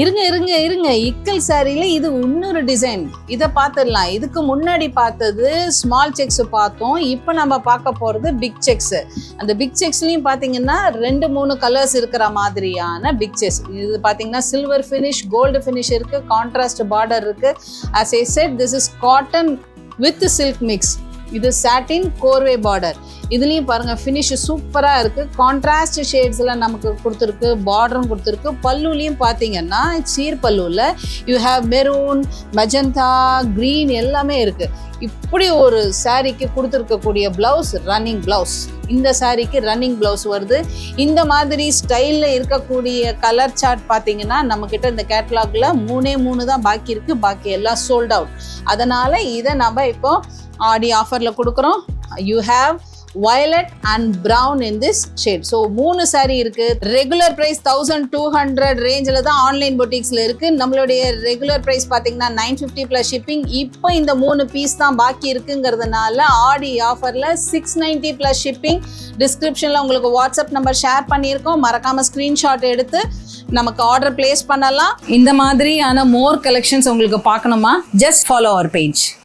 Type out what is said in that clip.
இருங்க இருங்க இருங்க இக்கல் சாரியில இது இன்னொரு டிசைன். இதை பார்த்துடலாம். இதுக்கு முன்னாடி பார்த்தது ஸ்மால் செக்ஸ் பார்த்தோம். இப்போ நம்ம பார்க்க போறது பிக் செக்ஸ். அந்த பிக் செக்ஸ்லயும் பார்த்தீங்கன்னா 2-3 கலர்ஸ் இருக்கிற மாதிரியான பிக் செக்ஸ். இது பார்த்தீங்கன்னா சில்வர் ஃபினிஷ், கோல்டு ஃபினிஷ் இருக்கு, கான்ட்ராஸ்ட் பார்டர் இருக்கு. as I said, this is cotton with silk mix. இது சாட்டின் கோர்வே பார்டர். இதுலேயும் பாருங்கள் ஃபினிஷ் சூப்பராக இருக்குது. கான்ட்ராஸ்ட் ஷேட்ஸில் நமக்கு கொடுத்துருக்கு, பார்டரும் கொடுத்துருக்கு. பல்லுலேயும் பார்த்தீங்கன்னா சீர் பல்லுவில் you have maroon, magenta, green எல்லாமே இருக்குது. இப்படி ஒரு சாரீக்கு கொடுத்துருக்கக்கூடிய ப்ளவுஸ் ரன்னிங் ப்ளவுஸ். இந்த சாரீக்கு ரன்னிங் ப்ளவுஸ் வருது. இந்த மாதிரி ஸ்டைலில் இருக்கக்கூடிய கலர் சார்ட் பார்த்தீங்கன்னா நம்மக்கிட்ட இந்த கேட்லாகில் 3 தான் பாக்கி இருக்குது. பாக்கி எல்லாம் சோல்ட் அவுட். அதனால் இதை நம்ம இப்போ ஆடி ஆஃபரில் கொடுக்குறோம். You have violet and brown in this shade. So 3 saree இருக்கு. ரெகுலர் பிரைஸ் 1200 ரேஞ்சில் தான் ஆன்லைன் பொட்டிக்ஸில் இருக்கு. நம்மளுடைய ரெகுலர் பிரைஸ் பார்த்தீங்கன்னா 950 ப்ளஸ் ஷிப்பிங். இப்போ இந்த 3 பீஸ் தான் பாக்கி இருக்குங்கிறதுனால ஆடி ஆஃபரில் 690 ப்ளஸ் ஷிப்பிங். டிஸ்கிரிப்ஷனில் உங்களுக்கு வாட்ஸ்அப் நம்பர் ஷேர் பண்ணியிருக்கோம். மறக்காமல் ஸ்க்ரீன்ஷாட் எடுத்து நமக்கு ஆர்டர் பிளேஸ் பண்ணலாம். இந்த மாதிரியான மோர் கலெக்ஷன்ஸ் உங்களுக்கு பார்க்கணுமா? Just follow our page.